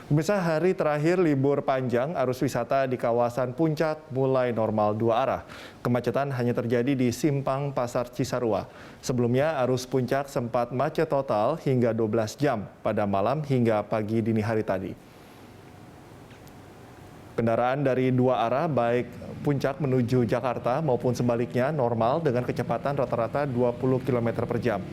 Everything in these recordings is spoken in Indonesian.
Pemirsa, hari terakhir libur panjang, arus wisata di kawasan Puncak mulai normal dua arah. Kemacetan hanya terjadi di Simpang Pasar Cisarua. Sebelumnya, arus Puncak sempat macet total hingga 12 jam pada malam hingga pagi dini hari tadi. Kendaraan dari dua arah, baik Puncak menuju Jakarta maupun sebaliknya, normal dengan kecepatan rata-rata 20 km per jam.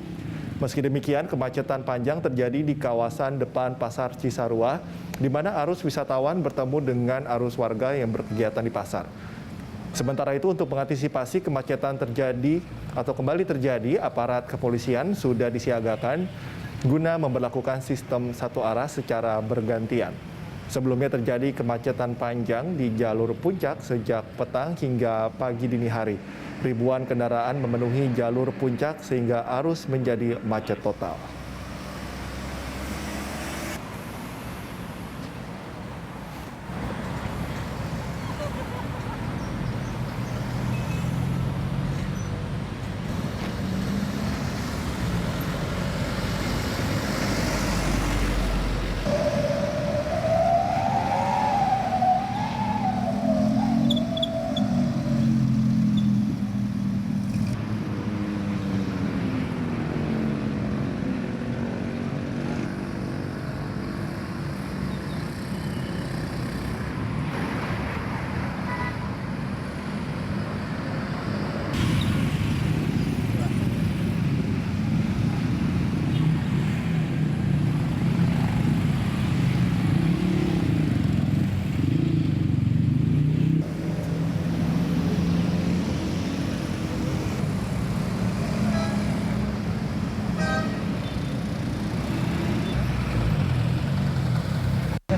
Meski demikian, kemacetan panjang terjadi di kawasan depan Pasar Cisarua, di mana arus wisatawan bertemu dengan arus warga yang berkegiatan di pasar. Sementara itu, untuk mengantisipasi kemacetan terjadi atau kembali terjadi, aparat kepolisian sudah disiagakan guna memberlakukan sistem satu arah secara bergantian. Sebelumnya terjadi kemacetan panjang di jalur Puncak sejak petang hingga pagi dini hari. Ribuan kendaraan memenuhi jalur Puncak sehingga arus menjadi macet total.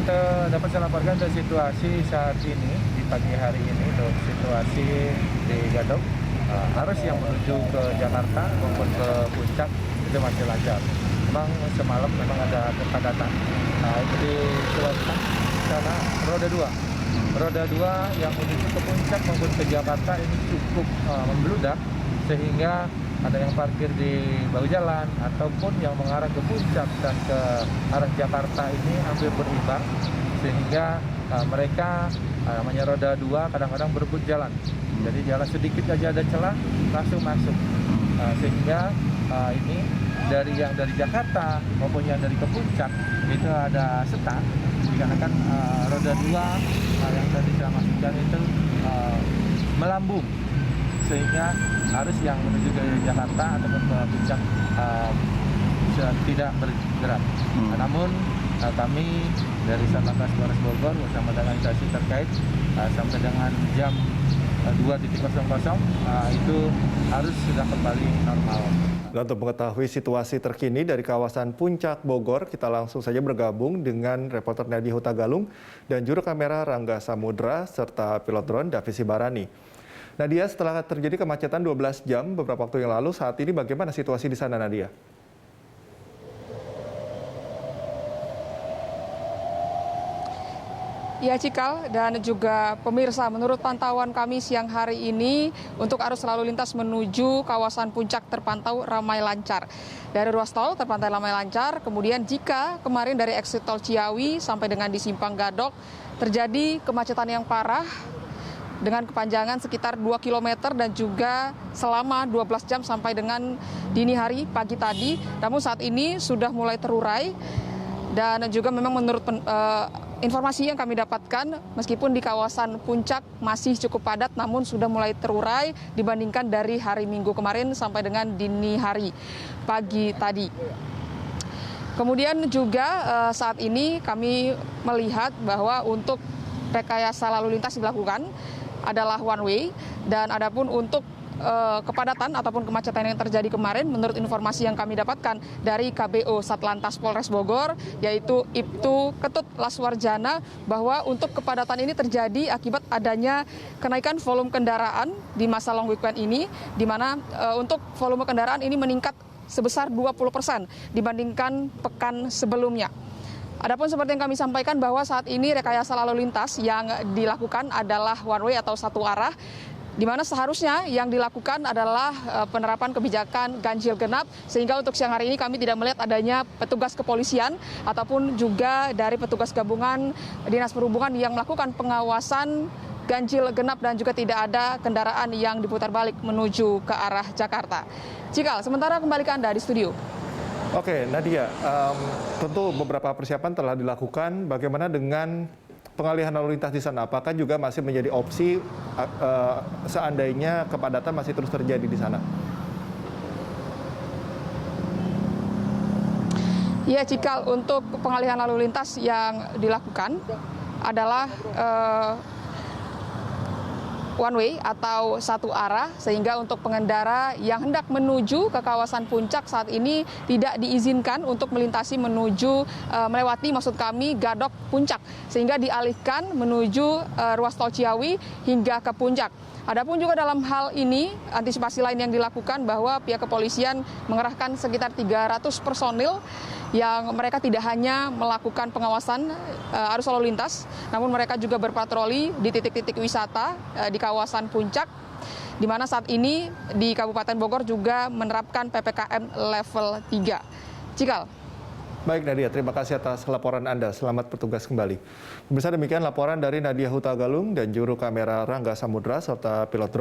Untuk dapat saya laporkan untuk situasi saat ini di pagi hari ini untuk situasi di Gadok, arus yang menuju ke Jakarta maupun ke Puncak itu masih lancar. Memang semalam memang ada kepadatan, itu disebabkan karena roda dua yang menuju ke Puncak maupun ke Jakarta ini cukup membludak, sehingga ada yang parkir di bahu jalan ataupun yang mengarah ke Puncak dan ke arah Jakarta ini hampir berimbang, sehingga mereka namanya roda dua kadang-kadang berebut jalan. Jadi jalan sedikit aja ada celah langsung masuk, sehingga ini dari yang dari Jakarta maupun yang dari ke Puncak itu ada setak dikarenakan roda dua yang tadi saya maksudkan itu melambung, sehingga arus yang menuju ke Jakarta ataupun ke Puncak tidak bergerak. Namun kami dari Satlantas Polres Bogor bersama dengan instansi terkait sampai dengan jam 2.00 itu arus sudah kembali normal. Dan untuk mengetahui situasi terkini dari kawasan Puncak Bogor, kita langsung saja bergabung dengan reporter Nadia Hutagalung dan juru kamera Rangga Samudra serta pilot drone Davi Sibarani. Nadia, setelah terjadi kemacetan 12 jam beberapa waktu yang lalu, saat ini bagaimana situasi di sana, Nadia? Ya, Cikal dan juga pemirsa, menurut pantauan kami siang hari ini untuk arus lalu lintas menuju kawasan Puncak terpantau ramai lancar. Dari ruas tol terpantau ramai lancar, kemudian jika kemarin dari exit tol Ciawi sampai dengan di Simpang Gadok terjadi kemacetan yang parah dengan kepanjangan sekitar 2 km dan juga selama 12 jam sampai dengan dini hari pagi tadi. Namun saat ini sudah mulai terurai dan juga memang menurut informasi yang kami dapatkan, meskipun di kawasan Puncak masih cukup padat, namun sudah mulai terurai dibandingkan dari hari Minggu kemarin sampai dengan dini hari pagi tadi. Kemudian juga saat ini kami melihat bahwa untuk rekayasa lalu lintas dilakukan adalah one way, dan adapun untuk kepadatan ataupun kemacetan yang terjadi kemarin, menurut informasi yang kami dapatkan dari KBO Satlantas Polres Bogor, yaitu Ibtu Ketut Laswarjana, bahwa untuk kepadatan ini terjadi akibat adanya kenaikan volume kendaraan di masa long weekend ini, di mana untuk volume kendaraan ini meningkat sebesar 20% dibandingkan pekan sebelumnya. Adapun seperti yang kami sampaikan bahwa saat ini rekayasa lalu lintas yang dilakukan adalah one way atau satu arah di mana seharusnya yang dilakukan adalah penerapan kebijakan ganjil genap, sehingga untuk siang hari ini kami tidak melihat adanya petugas kepolisian ataupun juga dari petugas gabungan Dinas Perhubungan yang melakukan pengawasan ganjil genap dan juga tidak ada kendaraan yang diputar balik menuju ke arah Jakarta. Cikal, sementara kembali ke Anda di studio. Oke, Nadia, tentu beberapa persiapan telah dilakukan. Bagaimana dengan pengalihan lalu lintas di sana? Apakah juga masih menjadi opsi seandainya kepadatan masih terus terjadi di sana? Ya, Cikal, untuk pengalihan lalu lintas yang dilakukan adalah one way atau satu arah, sehingga untuk pengendara yang hendak menuju ke kawasan Puncak saat ini tidak diizinkan untuk melintasi melewati maksud kami Gadok Puncak, sehingga dialihkan menuju ruas tol Ciawi hingga ke Puncak. Adapun juga dalam hal ini antisipasi lain yang dilakukan bahwa pihak kepolisian mengerahkan sekitar 300 personil yang mereka tidak hanya melakukan pengawasan arus lalu lintas, namun mereka juga berpatroli di titik-titik wisata di kawasan Puncak, di mana saat ini di Kabupaten Bogor juga menerapkan PPKM level 3. Cikal. Baik Nadia, terima kasih atas laporan Anda. Selamat bertugas kembali. Pemirsa, demikian laporan dari Nadia Hutagalung dan juru kamera Rangga Samudra serta pilot drone